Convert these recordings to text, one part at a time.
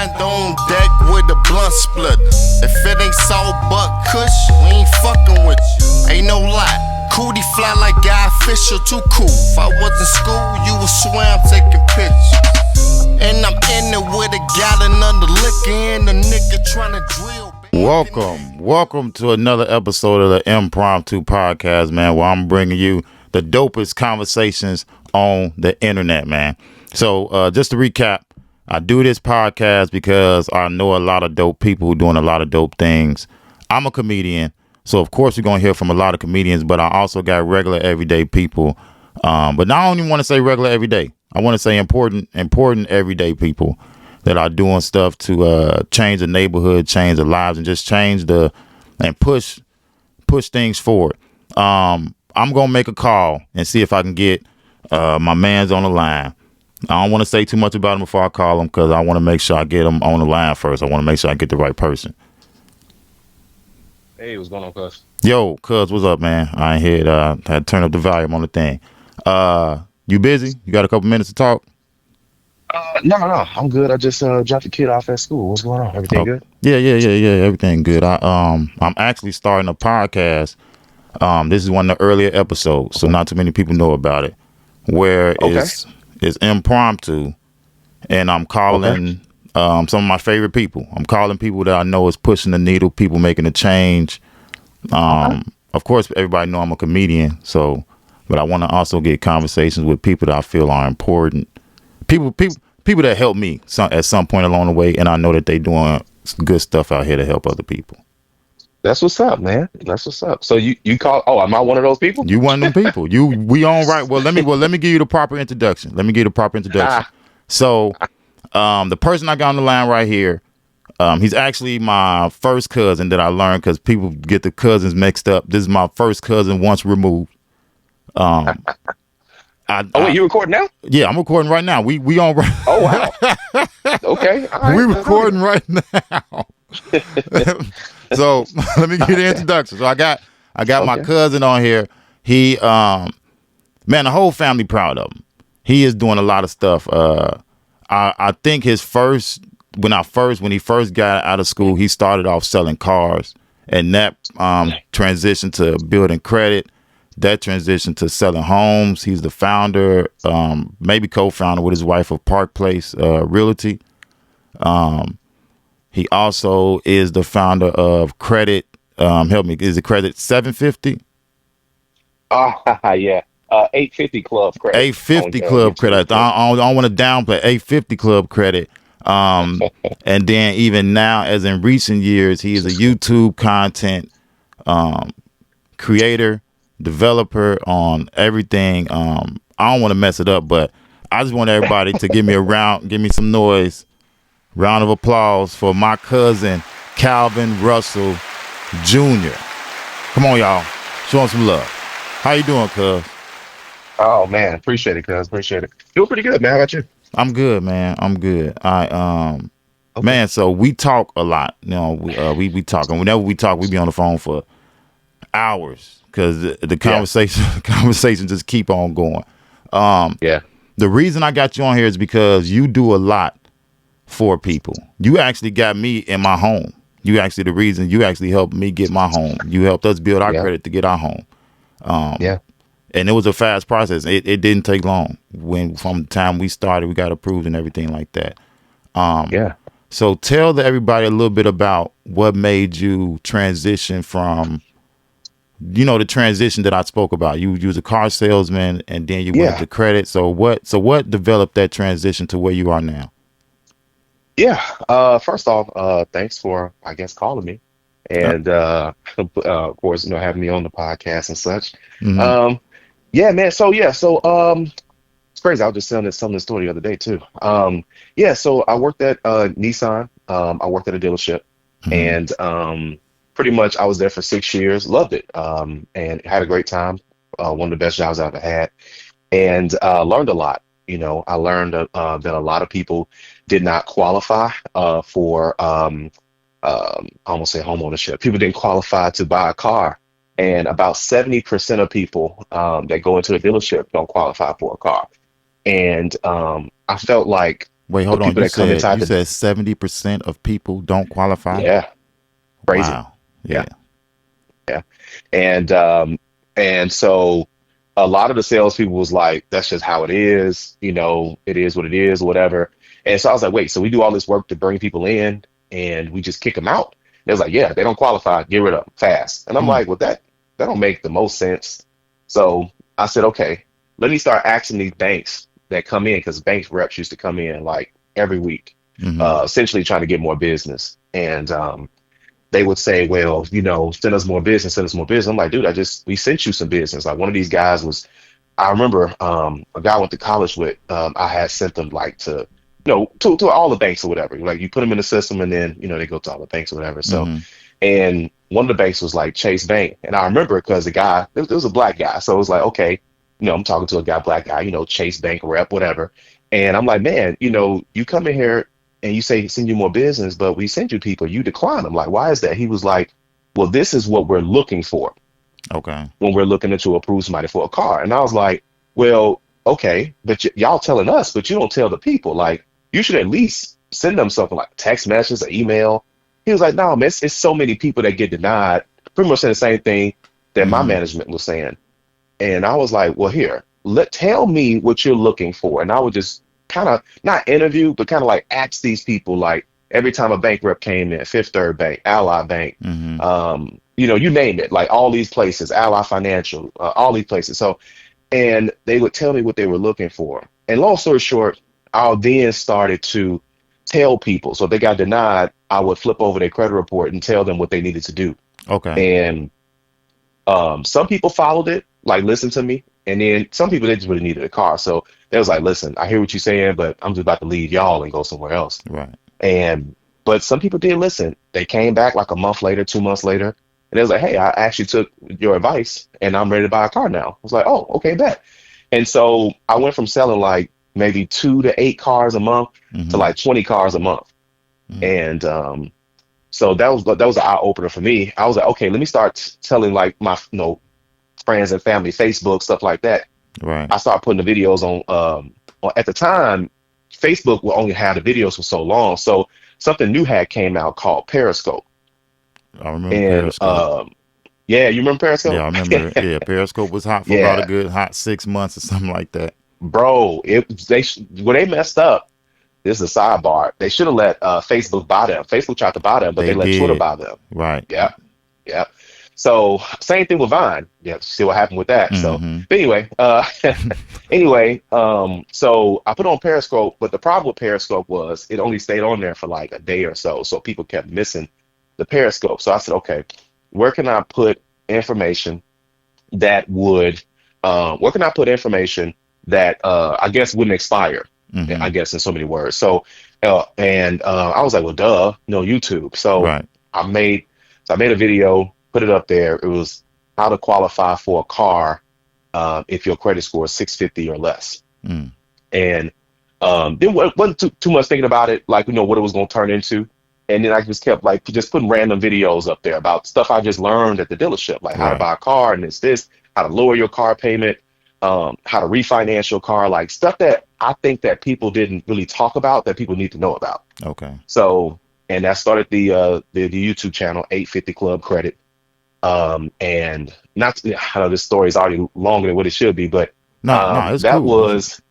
mind on deck with a blunt splitter. If it ain't salt buck kush, we ain't fucking with you. Ain't no lie. Cootie fly like Guy Fisher, too cool. If I was in school, you would swear I'm taking pictures. And I'm in it with a gallon of the liquor and a nigga trying to drill. Welcome to another episode of the Empromptu Podcast, man, where I'm bringing you the dopest conversations on the internet, man. So just to recap, I do this podcast because I know a lot of dope people who doing a lot of dope things. I'm a comedian, so of course we're going to hear from a lot of comedians, but I also got regular everyday people. But now I don't even want to say regular everyday. I want to say important everyday people that are doing stuff to change the neighborhood, change the lives, and just push things forward. I'm gonna make a call and see if I can get my man's on the line. I don't want to say too much about him before I call him because I want to make sure I get him on the line first. I want to make sure I get the right person. Hey, what's going on, Cuz? Yo, Cuz, what's up, man? I ain't here. Had to turn up the volume on the thing. You busy? You got a couple minutes to talk? No, I'm good. I just dropped the kid off at school. What's going on? Everything good? Yeah. Everything good. I'm actually starting a podcast. This is one of the earlier episodes, so not too many people know about it. Where it's impromptu, and I'm calling some of my favorite people. I'm calling people that I know is pushing the needle, people making a change. Of course, everybody know I'm a comedian, but I want to also get conversations with people that I feel are important. People that help me at some point along the way, and I know that they doing good stuff out here to help other people. That's what's up, man. That's what's up. So you call? Oh, am I one of those people? You one of them people. We on right. Well, let me give you the proper introduction. So, the person I got on the line right here, he's actually my first cousin that I learned because people get the cousins mixed up. This is my first cousin once removed. Wait, you recording now? Yeah, I'm recording right now. We on right. Oh wow. Okay. All right. We recording right now. So let me give you the introduction. So I got my cousin on here. He man, the whole family proud of him. He is doing a lot of stuff. I think when he first got out of school, he started off selling cars, and that transitioned to building credit. That transition to selling homes. He's the founder, maybe co-founder with his wife of Park Place Realty. He also is the founder of Credit. Help me, is it Credit 750? Yeah. 850 Club Credit. 850 Club Credit. I don't want to downplay 850 Club Credit. And then even now, as in recent years, he is a YouTube content creator, developer on everything. I don't want to mess it up, but I just want everybody to give me some noise. Round of applause for my cousin Calvin Russell Jr. Come on, y'all. Show him some love. How you doing, cuz? Oh man, appreciate it, cuz. Appreciate it. Doing pretty good, man. How about you? I'm good, man. I'm good. Man, so we talk a lot. You know, we talk, and whenever we talk, we be on the phone for hours. Because the conversation just keep on going. The reason I got you on here is because you do a lot for people. You actually got me in my home. You actually helped me get my home. You helped us build our credit to get our home. And it was a fast process. It didn't take long. From the time we started, we got approved and everything like that. So tell everybody a little bit about what made you transition from, the transition that I spoke about. You was a car salesman, and then you went to credit. So what developed that transition to where you are now? First off, thanks for, I guess, calling me, and of course, having me on the podcast and such. Mm-hmm. Man. So it's crazy. I was just telling the story the other day too. So I worked at Nissan. I worked at a dealership, and pretty much I was there for 6 years. Loved it, and had a great time. One of the best jobs I ever had, and learned a lot. I learned that a lot of people did not qualify for I almost say home ownership. People didn't qualify to buy a car, and about 70% of people that go into a dealership don't qualify for a car. And I felt like Wait, hold on. People You that come said inside you said 70% of people don't qualify. yeah, crazy. Wow. Yeah. Yeah. Yeah. And so a lot of the salespeople was like, that's just how it is, it is what it is, whatever. And so I was like, wait, so we do all this work to bring people in and we just kick them out? They was like, yeah, they don't qualify, get rid of them fast. And I'm Mm. like, well, that don't make the most sense. So I said, okay, let me start asking these banks that come in, because bank reps used to come in like every week, Mm-hmm. essentially trying to get more business. And they would say, well, send us more business, send us more business. I'm like, dude, we sent you some business. Like one of these guys I remember a guy I went to college with, I had sent them like to all the banks or whatever. Like you put them in the system and then, they go to all the banks or whatever. So, Mm-hmm. and one of the banks was like Chase Bank. And I remember because the guy, it was a black guy. So it was like, okay, I'm talking to a black guy, Chase Bank rep, whatever. And I'm like, man, you come in here and you say send you more business, but we send you people, you decline them. Like, why is that? He was like, well, this is what we're looking for Okay. when we're looking to approve somebody for a car. And I was like, well, okay, but y'all telling us, but you don't tell the people. Like, you should at least send them something like text message or email. He was like, no, man, it's so many people that get denied. Pretty much saying the same thing that my Mm-hmm. management was saying. And I was like, well, here, tell me what you're looking for. And I would just kind of not interview, but kind of like ask these people, like every time a bank rep came in, Fifth Third Bank, Ally Bank, Mm-hmm. you name it, like all these places, Ally Financial, all these places. So, and they would tell me what they were looking for. And long story short, I then started to tell people. So if they got denied, I would flip over their credit report and tell them what they needed to do. Okay. And some people followed it, like listened to me. And then some people, they just really needed a car. So they was like, listen, I hear what you're saying, but I'm just about to leave y'all and go somewhere else. Right. But some people did listen. They came back like a month later, 2 months later, and they was like, hey, I actually took your advice and I'm ready to buy a car now. I was like, oh, okay, bet. And so I went from selling like maybe 2 to 8 cars a month Mm-hmm. to like 20 cars a month. Mm-hmm. And so that was an eye opener for me. I was like, okay, let me start telling like my friends and family, Facebook, stuff like that. Right. I started putting the videos on at the time, Facebook will only have the videos for so long. So something new had came out called Periscope. I remember And Periscope. yeah, you remember Periscope? Yeah, I remember. Yeah, Periscope was hot for about a good hot 6 months or something like that. Bro, when they messed up, this is a sidebar. They should have let Facebook buy them. Facebook tried to buy them, but they let Twitter did. buy them. Right. Yeah. Yeah. So same thing with Vine. Yeah, see what happened with that. So Mm-hmm. but anyway, so I put on Periscope, but the problem with Periscope was it only stayed on there for like a day or so. So people kept missing the Periscope. So I said, okay, where can I put information that I guess wouldn't expire? Mm-hmm. I guess in so many words. So I was like, well, duh, no, YouTube. So Right. I made a video, put it up there. It was how to qualify for a car if your credit score is 650 or less. Mm. And then wasn't too much thinking about it, like what it was going to turn into. And then I just kept like just putting random videos up there about stuff I just learned at the dealership, like how to Right. buy a car and this, how to lower your car payment, how to refinance your car, like stuff that I think that people didn't really talk about that people need to know about. Okay. So, and that started the YouTube channel, 850 Club Credit. And not, I know this story is already longer than what it should be, but No, it's that cool. was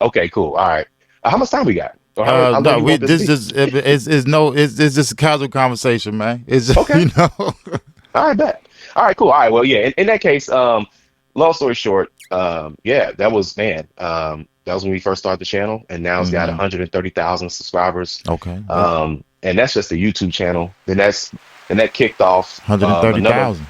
okay. Cool. All right. How much time we got? Or how long No, you want this to be? it's just a casual conversation, man. It's just, Okay. All All right, bet. All right, cool. All right, well, yeah. In that case, long story short, yeah, that was when we first started the channel, and now it's got Mhm. 130,000 subscribers. Okay. And that's just the YouTube channel. Then that kicked off 130,000.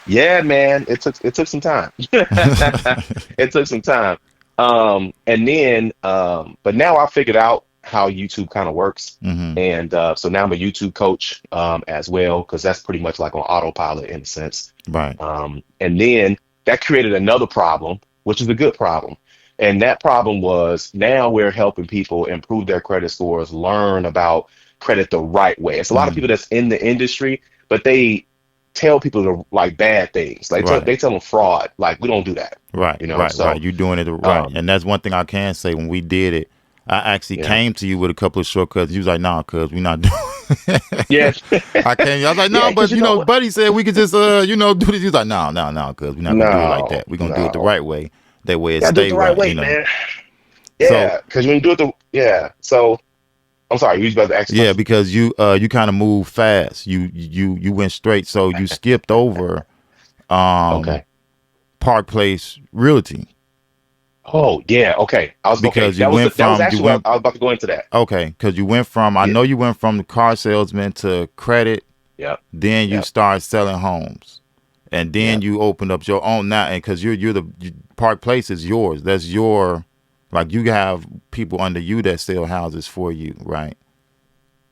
Yeah, man, it took some time. It took some time. And then, but now I figured out how YouTube kind of works. Mm-hmm. And so now I'm a YouTube coach as well, because that's pretty much like on autopilot in a sense. Right. And then that created another problem, which is a good problem. And that problem was now we're helping people improve their credit scores, learn about credit the right way. It's a lot of people that's in the industry, but they tell people like bad things. Like Right. they tell them fraud. Like we don't do that. Right. You know, right. so, right. You're doing it right. And that's one thing I can say when we did it. I actually Yeah. came to you with a couple of shortcuts. You was like, nah, cuz we not doing. Yeah. I was like, no, Yeah, 'cause but you know what? Buddy said we could just do this. He was like, no, cuz we're not gonna do it like that. We're gonna do it the No. right way. That way it Gotta do it stay the right right, way, man. So Yeah, because when you do it so I'm sorry, you was about to ask a yeah, question? because you kind of moved fast. You went straight, so you skipped over Okay. Park Place Realty Oh yeah, okay. Okay. because you That went was from actually what I was about to go into that. okay, because you went from I Yeah. know you went from the car salesman to credit, Yep. then you Yep. start selling homes, and then Yep. you opened up your own now, and because Park Place is yours. That's your like you have people under you that sell houses for you, right?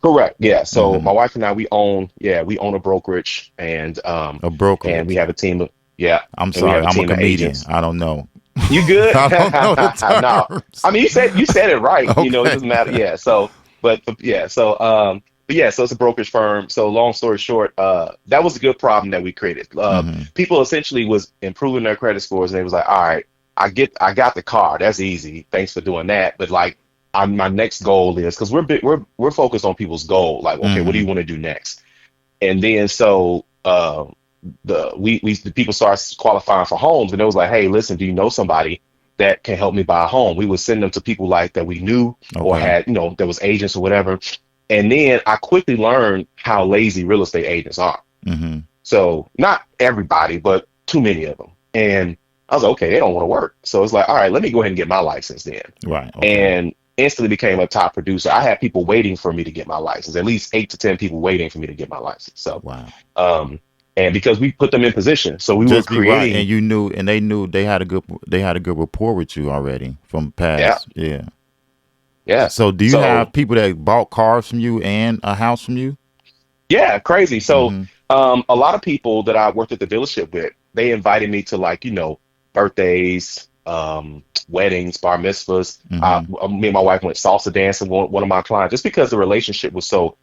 Correct. Yeah. So Mm-hmm. my wife and I we own a brokerage A and we brokerage. have a team of yeah, I'm and we sorry, have a I'm a team of comedian. agents. I don't know. You good? I don't know the No. terms. I mean you said it right. You know, it Okay. doesn't matter. Yeah. So but yeah, so it's a brokerage firm. So long story short, that was a good problem that we created. Mm-hmm. People essentially was improving their credit scores and they was like, all right, I got the car. That's easy. Thanks for doing that. But like my next goal is because we're focused on people's goal. Like, okay, what do Mm-hmm. you want to do next? And then so the people started qualifying for homes, and it was like, hey, listen, do you know somebody that can help me buy a home? We would send them to people like that we knew or Okay. had, there was agents or whatever. And then I quickly learned how lazy real estate agents are. Mm-hmm. So not everybody, but too many of them. And I was like, okay, they don't want to work. So it's like, all right, let me go ahead and get my license then. Right. Okay. And instantly became a top producer. I had people waiting for me to get my license, at least 8 to 10 people waiting for me to get my license. So, Wow. and because we put them in position, so we were Just be right, and creating, you knew, and they knew they had a good rapport with you already from yeah, past. Yeah. yeah. So do you So have people that bought cars from you and a house from you? yeah, crazy. So Mm-hmm. a lot of people that I worked at the dealership with, they invited me to like, birthdays, weddings, bar mitzvahs. Mm-hmm. Me and my wife went salsa dancing with one of my clients just because the relationship was so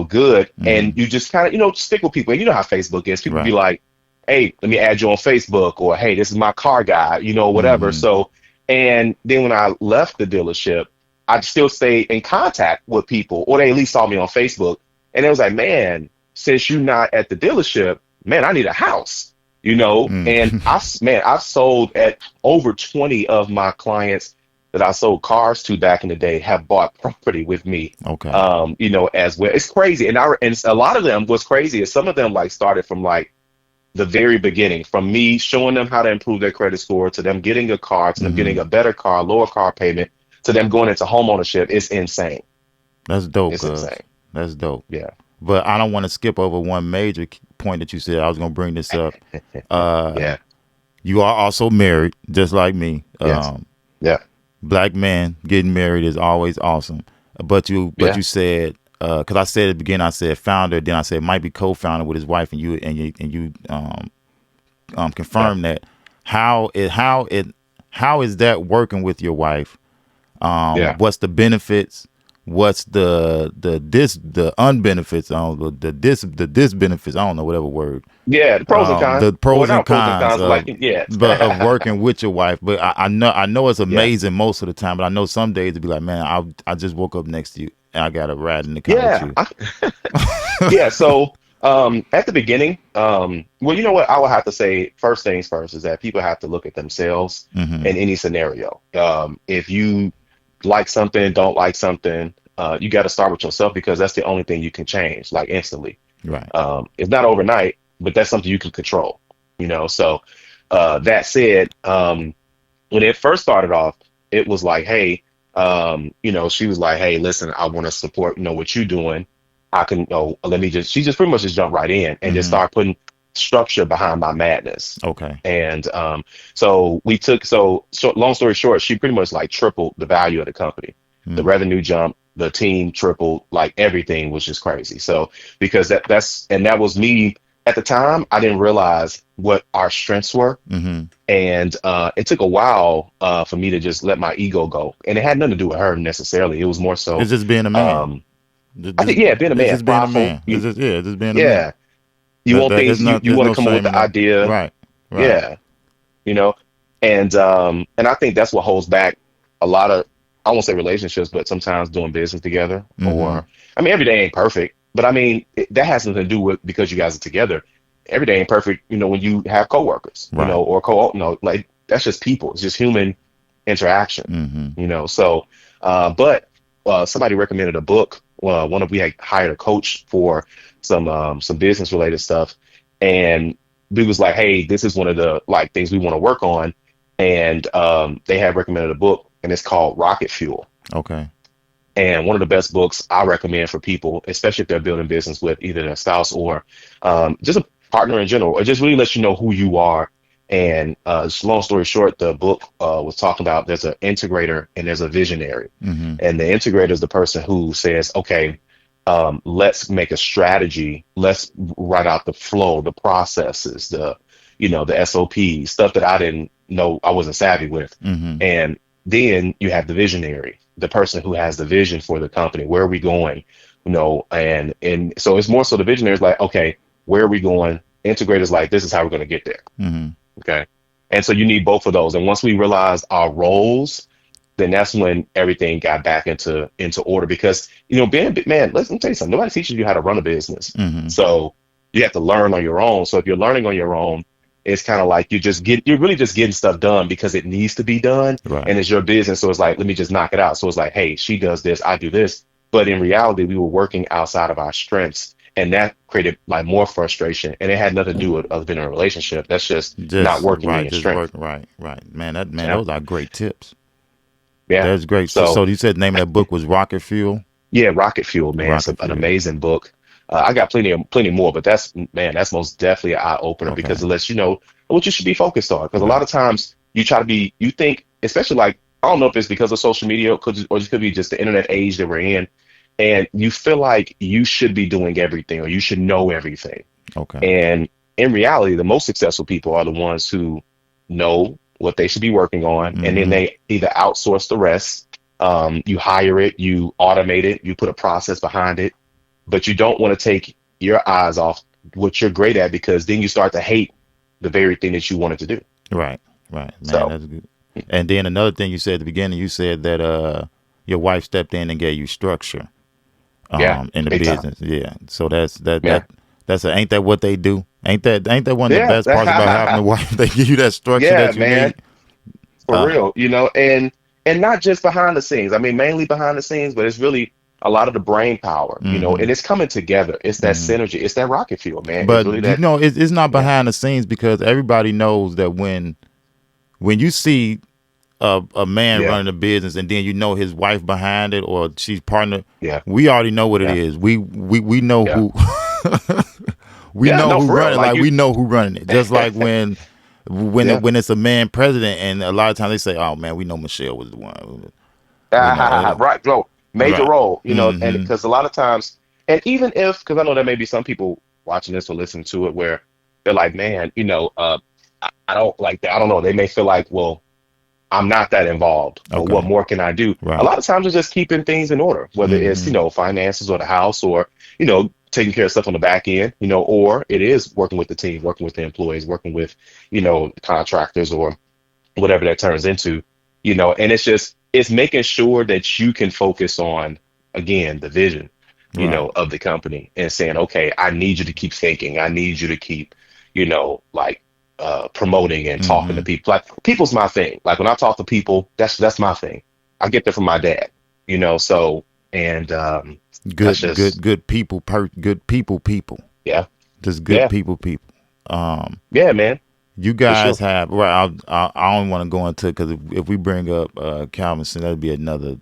good. Mm-hmm. And you just kind of, stick with people. And you know how Facebook is. People be Right. like, hey, let me add you on Facebook, or hey, this is my car guy, whatever. Mm-hmm. So, and then when I left the dealership, I still stayed in contact with people, or they at least saw me on Facebook. And it was like, man, since you're not at the dealership, man, I need a house, and Mm-hmm. I've sold at over 20 of my clients that I sold cars to back in the day have bought property with me, Okay. as well. It's crazy. And a lot of them, what's crazy is some of them like started from like the very beginning, from me showing them how to improve their credit score to them getting a car, to them Mm-hmm. getting a better car, lower car payment, to them going into home ownership. It's insane. That's dope, It's cuz. insane. That's dope. Yeah. But I don't want to skip over one major point that you said. I was going to bring this up. Uh, Yeah. you are also married, just like me. Yes. Yeah. Black man getting married is always awesome. But Yeah. you said because I said at the beginning, I said founder, then I said might be co-founder with his wife, and you Yeah. confirmed that. How is that working with your wife? Yeah. What's the benefits? What's the unbenefits? I don't know, the disbenefits. I don't know, whatever word. Yeah. The pros and cons. The Well, pros and not pros and cons cons, but of like, yeah. working with your wife. But I know it's Yeah. amazing most of the time. But I know some days to be like, man, I just woke up next to you and I got to ride in the car with Yeah. you. Yeah. So at the beginning, well, you know what? I would have to say first things first is that people have to look at themselves Mm-hmm. in any scenario. If you like something, don't like something, you got to start with yourself because that's the only thing you can change like instantly. Right. It's not overnight, but that's something you can control, So that said, when it first started off, it was like, hey, she was like, hey, listen, I want to support, what you're doing. I can, she just pretty much just jumped right in and just Mm-hmm. started putting structure behind my madness. Okay. And long story short, she pretty much like tripled the value of the company. The Mm-hmm. revenue jumped, the team tripled, like everything was just crazy. So because that was me at the time, I didn't realize what our strengths were. Mm-hmm. And it took a while for me to just let my ego go. And it had nothing to do with her necessarily. It was more so It's just being a man. um I think being a It's man, just being a prideful. man. It's just being a man. Yeah. You want There's things you there's want no to come up with shame in the that. idea. Right. Right. Yeah. You know, and I think that's what holds back a lot of I won't say relationships, but sometimes doing business together. Mm-hmm. Or, I mean, every day ain't perfect, but I mean, that has nothing to do with because you guys are together. Every day ain't perfect, when you have coworkers, Right. or like that's just people. It's just human interaction, Mm-hmm. So, but somebody recommended a book. We had hired a coach for some business related stuff, and we was like, hey, this is one of the like things we want to work on, and they had recommended a book, and it's called Rocket Fuel. Okay. And one of the best books I recommend for people, especially if they're building business with either their spouse or just a partner in general, or just really lets you know who you are. And just long story short, the book was talking about there's an integrator and there's a visionary. Mm-hmm. And the integrator is the person who says, okay, let's make a strategy. Let's write out the flow, the processes, the SOP, stuff that I didn't know, I wasn't savvy with. Mm-hmm. And then you have the visionary, the person who has the vision for the company. Where are we going? And so it's more so the visionary is like, okay, where are we going? Integrators like, this is how we're going to get there. Mm-hmm. Okay. And so you need both of those. And once we realized our roles, then that's when everything got back into order. Because, being a big man, let me tell you something. Nobody teaches you how to run a business. Mm-hmm. So you have to learn on your own. So if you're learning on your own, it's kind of like you're really just getting stuff done because it needs to be done. Right. And it's your business. So it's like, let me just knock it out. So it's like, hey, she does this, I do this. But in reality, we were working outside of our strengths. And that created like more frustration, and it had nothing to do with us being in a relationship. That's just not working right, in your just strength. right. Man, those are great tips. Yeah, That's great. So you said the name of that book was Rocket Fuel? Yeah, Rocket Fuel, man. It's an amazing book. I got plenty more, but that's most definitely an eye opener because it lets you know what you should be focused on. Because a lot of times you think, especially like, I don't know if it's because of social media or it could be just the internet age that we're in. And you feel like you should be doing everything or you should know everything. Okay. And in reality, the most successful people are the ones who know what they should be working on. Mm-hmm. And then they either outsource the rest, you hire it, you automate it, you put a process behind it, but you don't want to take your eyes off what you're great at because then you start to hate the very thing that you wanted to do. Right. Man, that's good. And then another thing you said at the beginning, you said that your wife stepped in and gave you structure. In the business. Time. Yeah. So that's ain't that what they do? Ain't that one of the best parts about having a wife? They give you that structure that you need. For real, and not just behind the scenes. I mean, mainly behind the scenes, but it's really a lot of the brain power, mm-hmm. and it's coming together. It's that synergy. It's that rocket fuel, man. But it's really it's not behind the scenes because everybody knows that when you see a man running a business and then his wife behind it or she's partner, we already know what it is. We know who we know who running like we know who running it. Just like when it's a man president and a lot of times they say, oh man, we know Michelle was the one. Right, bro. Major role, mm-hmm. and because a lot of times, and even because I know there may be some people watching this or listening to it where they're like, man, I don't like that. I don't know. They may feel like, well, I'm not that involved. Or what more can I do? Right. A lot of times it's just keeping things in order, whether it's, finances or the house or, taking care of stuff on the back end, or it is working with the team, working with the employees, working with, contractors or whatever that turns into, and it's making sure that you can focus on, again, the vision, of the company and saying, okay, I need you to keep thinking. I need you to keep, promoting and talking to people. Like people's my thing. Like when I talk to people, that's my thing. I get that from my dad, so and good people people. Yeah. Just good people. Yeah, man. You guys have I don't want to go into it because if we bring up Calvin, that'd be another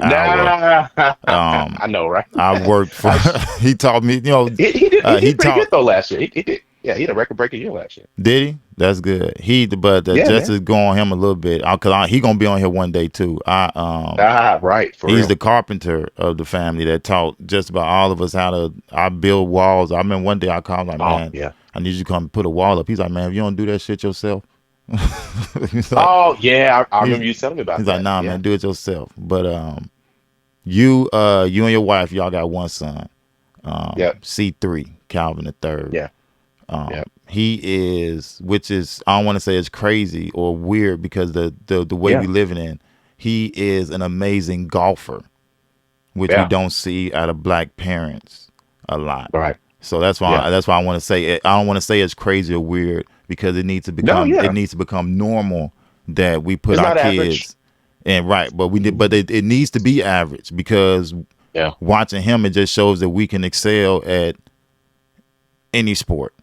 hour. I know, right? I worked for he taught me, he did pretty good though last year. He did. Yeah, he had a record-breaking year last year. Did he? That's good. Just to go on him a little bit, because he gonna be on here one day too. Right. He's the carpenter of the family that taught just about all of us how to. I build walls. I remember one day I called him like, man, I need you to come put a wall up. He's like, man, if you don't do that shit yourself. Like, I remember you telling me about that. He's like, nah, man, do it yourself. But you and your wife, y'all got one son. C3, Calvin the third. Yeah. He is, which is, I don't want to say it's crazy or weird because the way we living in, he is an amazing golfer, which we don't see out of black parents a lot. Right. So that's why I want to say it. I don't want to say it's crazy or weird because it needs to become normal that we put our kids average. and but it needs to be average because watching him, it just shows that we can excel at any sport.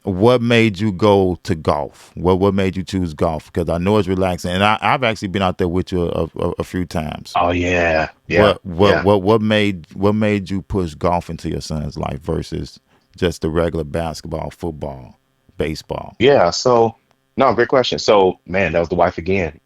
What made you go to golf? What made you choose golf? Because I know it's relaxing, and I've actually been out there with you a few times. Oh yeah. What made you push golf into your son's life versus just the regular basketball, football, baseball? Yeah. So no, great question. So man, that was the wife again.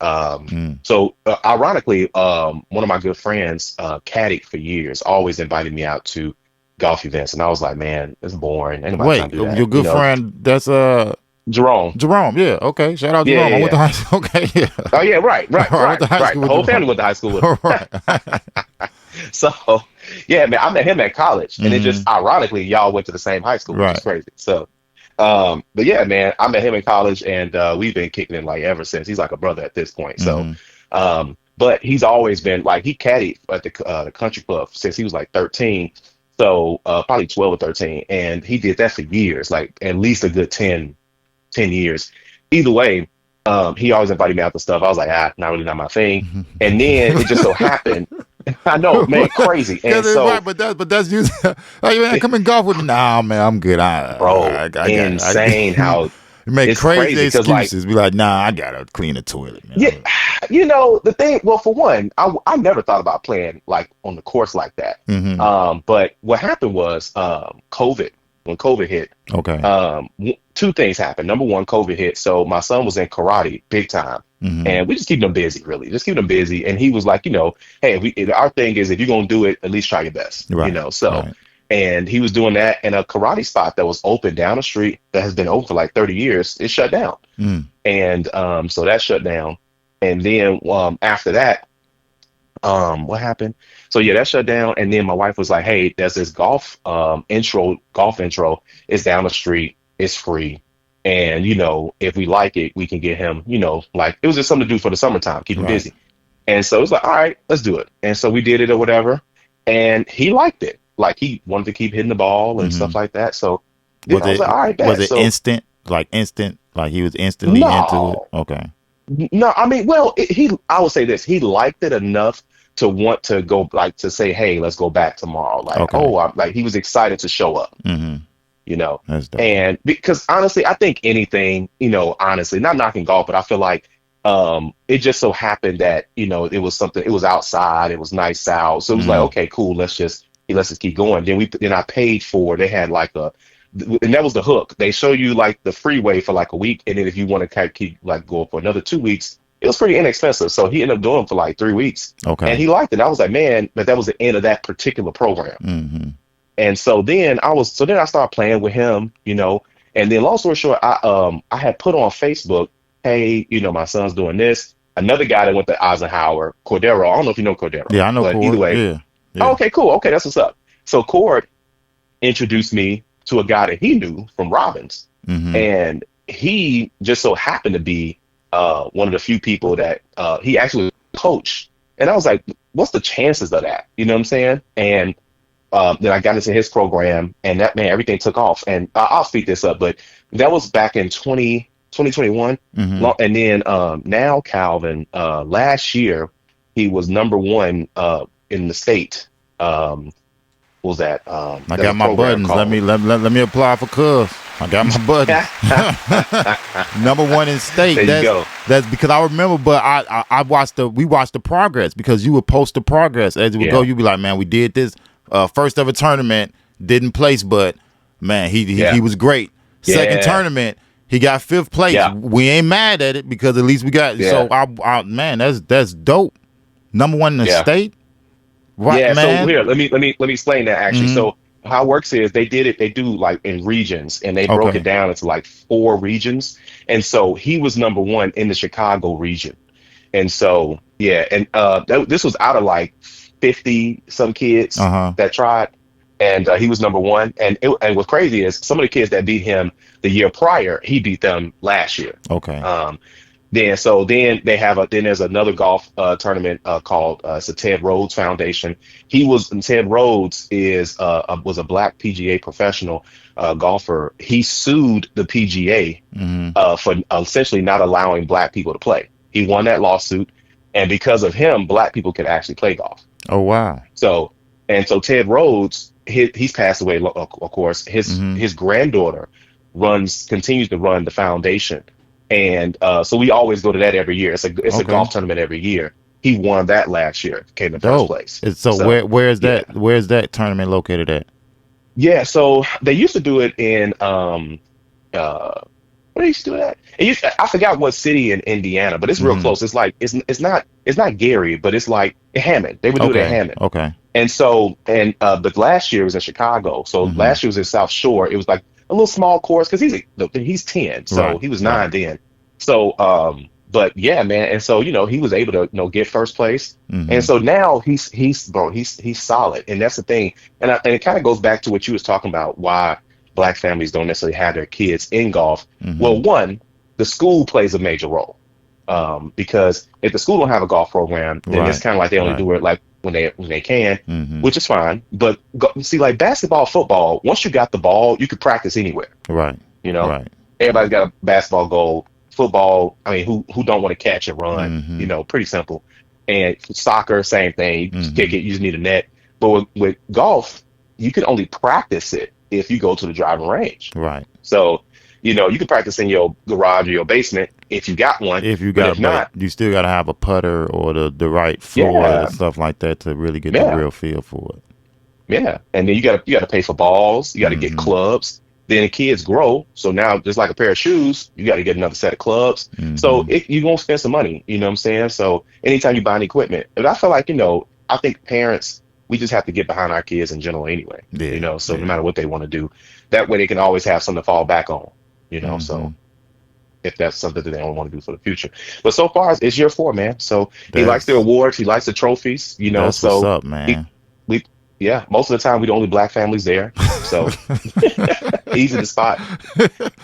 So ironically, one of my good friends, caddied for years, always invited me out to golf events, and I was like, man, it's boring. Ain't nobody trying to do that. Your good friend, that's Jerome. Yeah, okay. Shout out Jerome. I went to high school. Okay, yeah. Oh yeah, right. The whole family went to high school with him. Right. So yeah, man, I met him at college, and it just ironically y'all went to the same high school, which is crazy. So but yeah, man, I met him in college, and we've been kicking it like ever since. He's like a brother at this point. So but he's always been like, he caddied at the country club since he was like 13. So probably 12 or 13. And he did that for years, like at least a good 10 years. Either way, he always invited me out to stuff. I was like, not really not my thing. And then it just so happened, I know, man, crazy. And so, right, but that's you. Like, man, come and golf with me. Nah, man, I'm good. Insane how you make crazy excuses. Like, be like, nah, I gotta clean the toilet, man. Yeah, you know the thing. Well, for one, I never thought about playing like on the course like that. But what happened was COVID. When COVID hit, two things happened. Number one, COVID hit, so my son was in karate big time, and we just keep him busy, really, just keep him busy. And he was like, hey, our thing is if you're gonna do it, at least try your best, And he was doing that, and a karate spot that was open down the street that has been open for like 30 years, it shut down. And so that shut down. And then after that, what happened? So yeah, that shut down. And then my wife was like, hey, there's this golf intro. It's down the street. It's free. And, if we like it, we can get him, like it was just something to do for the summertime, keep him busy. And so it was like, all right, let's do it. And so we did it or whatever. And he liked it. Like he wanted to keep hitting the ball and stuff like that. So I was like, all right, bet. Was it instant? Like he was instantly into it? Okay. No, I mean, well, I would say this. He liked it enough to want to go, like to say, hey, let's go back tomorrow. Like, he was excited to show up, That's dope. And because honestly, I think anything, honestly, not knocking golf, but I feel like it just so happened that, it was outside, it was nice out. So it was like, okay, cool. Let's just keep going. Then I paid for, they had like and that was the hook. They show you like the freeway for like a week. And then if you want to keep like go for another 2 weeks, it was pretty inexpensive. So he ended up doing it for like 3 weeks. Okay. And he liked it. I was like, man, but that was the end of that particular program. And so then I started playing with him, and then long story short, I had put on Facebook, hey, my son's doing this. Another guy that went to Eisenhower, Cordero. I don't know if you know Cordero. Yeah, I know Cord. Either way. Yeah. Oh, okay, cool. Okay, that's what's up. So Cord introduced me to a guy that he knew from Robbins. And he just so happened to be one of the few people that he actually coached. And I was like, what's the chances of that? You know what I'm saying? And then I got into his program, and that, man, everything took off. And I'll speed this up, but that was back in 2021. And then now Calvin, last year, he was number one in the state. What was that? I got my buttons. Let me apply for Cubs. I got my buttons. Number one in state. There you go. That's because I remember, but we watched the progress because you would post the progress as it would go. You'd be like, man, we did this first ever tournament, didn't place, but man, he was great. Second tournament, he got 5th place. We ain't mad at it because at least we got. So man, that's dope. Number one in the state. Right, man. So here, let me explain that actually. So how it works is they do like in regions, and they broke it down into like 4 regions. And so he was number one in the Chicago region. And so this was out of like 50 some kids that tried, and he was number one. And what's crazy is some of the kids that beat him the year prior, he beat them last year. Then there's another golf tournament called it's the Ted Rhodes Foundation. Ted Rhodes was a black PGA professional golfer. He sued the PGA for essentially not allowing black people to play. He won that lawsuit, and because of him, black people could actually play golf. Oh wow! So Ted Rhodes, he's passed away, of course. His granddaughter continues to run the foundation. And so we always go to that every year. It's a golf tournament every year. He won that last year, came in first place. So where's that? Where's that tournament located at? Yeah, so they used to do it in where they used to do that? I forgot what city in Indiana, but it's real close. It's like it's not Gary, but it's like Hammond. They would do it at Hammond. Okay. But last year it was in Chicago. So last year was in South Shore. It was like a little small course because he's 10, so he was 9 then. So, but yeah, man, and so he was able to get first place, and so now he's solid, and that's the thing, and it kind of goes back to what you was talking about, why black families don't necessarily have their kids in golf. Well, one, the school plays a major role, because if the school don't have a golf program, then it's kind of like they only do it like when they can, which is fine. But see, like basketball, football, once you got the ball, you could practice anywhere. Right. Everybody's got a basketball goal. Football, I mean, who don't want to catch and run? Pretty simple. And soccer, same thing. You just kick it. You just need a net. But with golf, you can only practice it if you go to the driving range. Right. So, you can practice in your garage or your basement if you got one. If not, you still got to have a putter or the right floor and stuff like that to really get the real feel for it. Yeah, and then you got to pay for balls. You got to get clubs. Then the kids grow, so now just like a pair of shoes, you got to get another set of clubs. So you're gonna spend some money. You know what I'm saying? So anytime you buy any equipment, but I feel like I think parents, we just have to get behind our kids in general anyway. So no matter what they want to do, that way they can always have something to fall back on. So if that's something that they don't want to do for the future. But so far it's year 4, man. So he likes the awards, he likes the trophies. That's what's up, man. Most of the time we the only black families there, so easy to spot.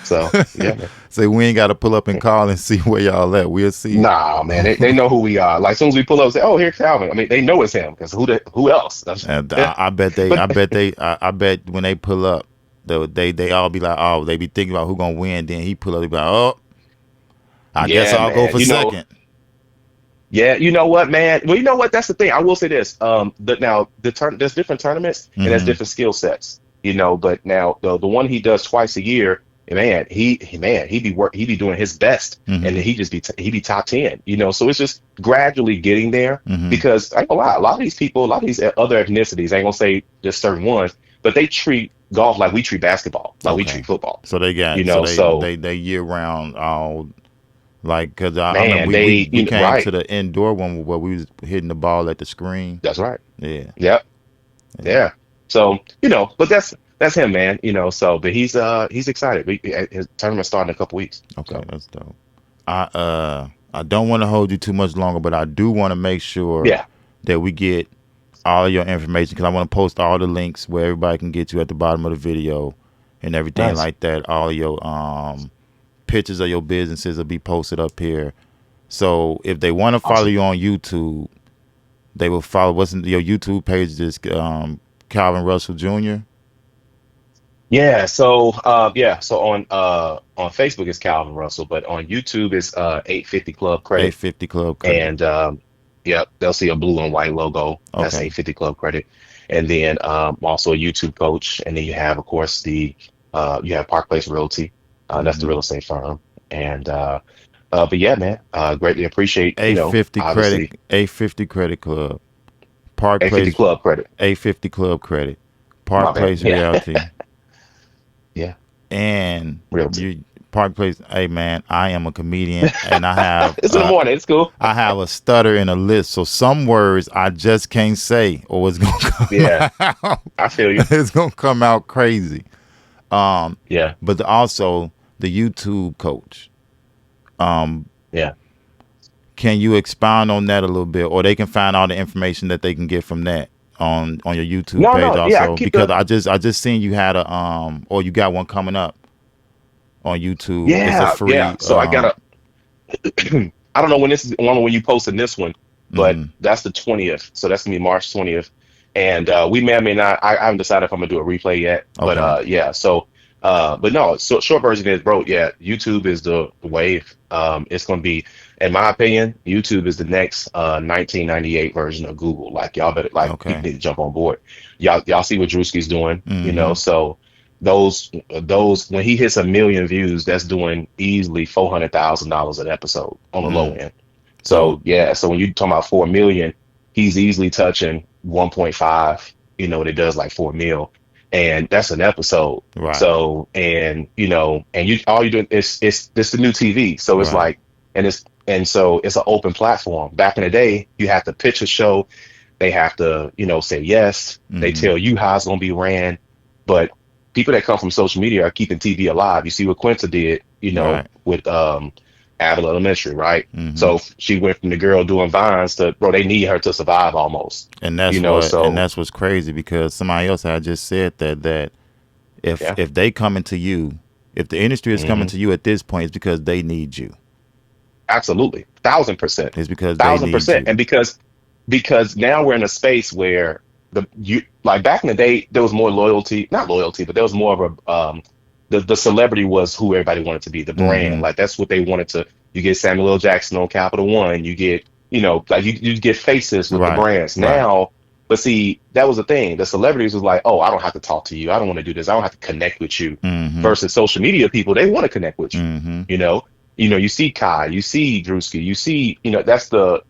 So yeah, man. So we ain't got to pull up and call and see where y'all at. We'll see. Nah, man, they know who we are. Like as soon as we pull up, say, "Oh, here's Calvin." I mean, they know it's him because who else? And I bet when they pull up, they all be like, oh, they be thinking about who gonna win. Then he pull up, they be like, oh, I guess I'll go for second. Yeah, you know what, man? Well, you know what? That's the thing. I will say this. There's different tournaments and there's different skill sets. But now the one he does twice a year, man, he be doing his best, and then he be top 10. So it's just gradually getting there because I ain't gonna lie, a lot of these people, a lot of these other ethnicities, I ain't gonna say just certain ones, but they treat golf like we treat basketball, like we treat football. So they got they year round all. Like, because I remember we came to the indoor one where we was hitting the ball at the screen. That's right. Yeah. Yep. Yeah. So, but that's him, man. So, but he's excited. His tournament starting in a couple weeks. Okay, so. That's dope. I don't want to hold you too much longer, but I do want to make sure that we get all your information, because I want to post all the links where everybody can get you at the bottom of the video and everything like that. All your pictures of your businesses will be posted up here. So if they want to follow you on YouTube, they will follow. What's your YouTube page? Is Calvin Russell Jr.? Yeah. So So on Facebook it's Calvin Russell, but on YouTube it's 850 Club Credit. 850 Club Credit. And they'll see a blue and white logo. That's 850 Club Credit. And then also a YouTube coach. And then you have, of course, you have Park Place Realty. That's the real estate firm. And but yeah, man, greatly appreciate 850 credit, 850 Credit Club, Park 850 Place Club Credit, 850 Club Credit, Park Place Realty. Yeah. And Park Place. Hey man, I am a comedian and I have it's in the morning, it's cool. I have a stutter in a list, so some words I just can't say or it's gonna come out. I feel you. It's gonna come out crazy. But also the YouTube coach. Can you expound on that a little bit, or they can find all the information that they can get from that on your YouTube page also? Because I just seen you had a or you got one coming up on YouTube. Yeah, it's a free, So I got I don't know when when you posted this one, but that's the 20th. So that's gonna be March 20th. And we may or may not. I haven't decided if I'm gonna do a replay yet. Okay. But yeah. So but no. So short version is, bro. Yeah, YouTube is the wave. It's gonna be, in my opinion, YouTube is the next 1998 version of Google. Like y'all better people need to jump on board. Y'all see what Drewski's doing. You know. So those when he hits 1 million views, that's doing easily $400,000 an episode on the low end. So yeah, so when you talking about 4 million, he's easily touching 1.5. You know, it does like 4 mil, and that's an episode. Right. So and and all you doing is it's the new TV. So it's like so it's an open platform. Back in the day, you have to pitch a show, they have to say yes. They tell you how it's gonna be ran, but people that come from social media are keeping TV alive. You see what Quinta did, with Adel Elementary, right? So she went from the girl doing Vines to, bro, they need her to survive almost. And that's and that's what's crazy, because somebody else had just said that if they coming to you, if the industry is coming to you at this point, it's because they need you. Absolutely, 1,000%. It's because 1,000%, they need you. and because now we're in a space where like back in the day, there was more loyalty, not loyalty, but there was more of a the celebrity was who everybody wanted to be, the brand. Like that's what they wanted to. You get Samuel L. Jackson on Capital One. You get like you get faces with the brands now. But see, that was the thing. The celebrities was like, oh, I don't have to talk to you. I don't want to do this. I don't have to connect with you. Versus social media people, they want to connect with you. You see Kai, you see Drewski, you see, that's the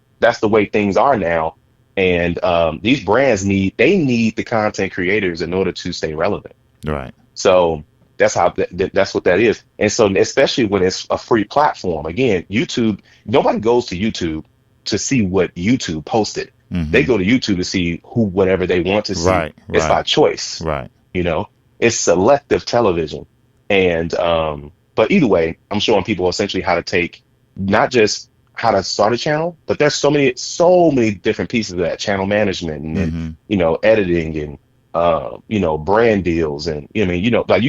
way things are now. And these brands need the content creators in order to stay relevant. Right. So that's how that's what that is. And so especially when it's a free platform, again, YouTube, nobody goes to YouTube to see what YouTube posted. They go to YouTube to see whatever they want to see. Right. It's by choice. Right. It's selective television. And but either way, I'm showing people essentially how to take not just how to start a channel, but there's so many different pieces of that: channel management and editing and brand deals, and like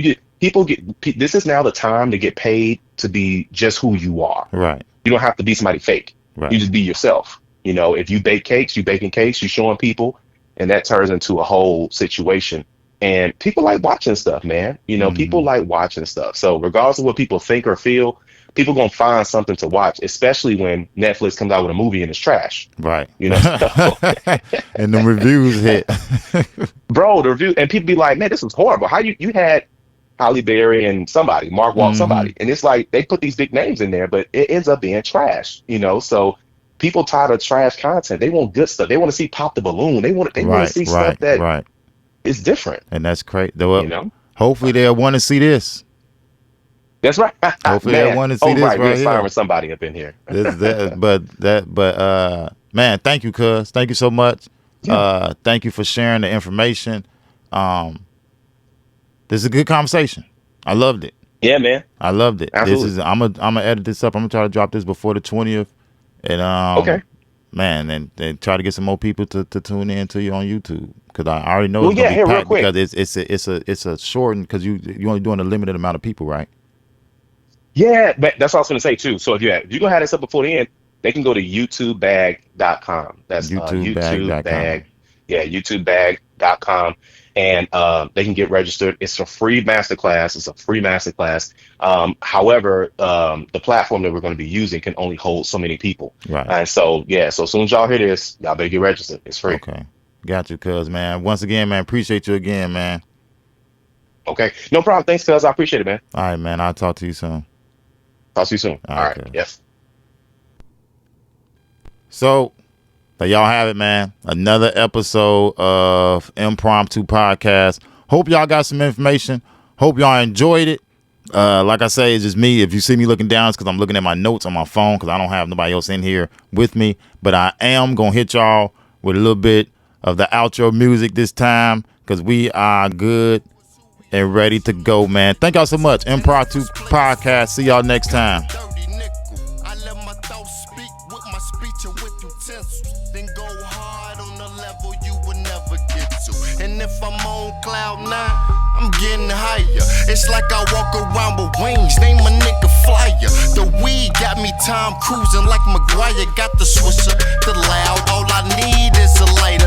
this is now the time to get paid to be just who you are. Right. You don't have to be somebody fake. Right. You just be yourself. If you bake cakes, you baking cakes, you showing people, and that turns into a whole situation. And people like watching stuff, man. People like watching stuff. So regardless of what people think or feel, people gonna find something to watch, especially when Netflix comes out with a movie and it's trash. Right. And the reviews hit. Bro, the review, and people be like, man, this is horrible. How you had Halle Berry and somebody, Mark Wahlberg, somebody, and it's like they put these big names in there, but it ends up being trash. So people tired of trash content. They want good stuff. They want to see Pop the Balloon. They want to see stuff that is different. And that's crazy. Hopefully they'll want to see this. That's right. Hopefully they want to see this right we're here. firing somebody up in here. But man, thank you, cuz. Thank you so much. Yeah. Thank you for sharing the information. This is a good conversation. I loved it. Yeah, man. I loved it. Absolutely. I'm gonna edit this up. I'm gonna try to drop this before the 20th. And okay. Man, and try to get some more people to tune in to you on YouTube, because I already know it's gonna be packed, because it's a shortened, because you only doing a limited amount of people, right? Yeah, but that's what I was gonna say too. So if you're gonna have this up before the end, they can go to YouTubebag.com. That's YouTubebag. Yeah, YouTubebag.com. And they can get registered. It's a free masterclass. However, the platform that we're going to be using can only hold so many people. Right. And so, so as soon as y'all hear this, y'all better get registered. It's free. Okay. Got you, cuz, man. Once again, man, appreciate you again, man. Okay. No problem. Thanks, cuz. I appreciate it, man. All right, man. I'll talk to you soon. Talk to you soon. All right. Cuz. Yes. So, there y'all have it, man. Another episode of Empromptu Podcast. Hope y'all got some information. Hope y'all enjoyed it. Like I say, it's just me. If you see me looking down, it's because I'm looking at my notes on my phone, because I don't have nobody else in here with me. But I am going to hit y'all with a little bit of the outro music this time, because we are good and ready to go, man. Thank y'all so much. Empromptu Podcast. See y'all next time. If I'm on cloud 9, I'm getting higher. It's like I walk around with wings. Name a nigga flyer. The weed got me time cruising like McGuire got the swisher. The loud, all I need is a lighter.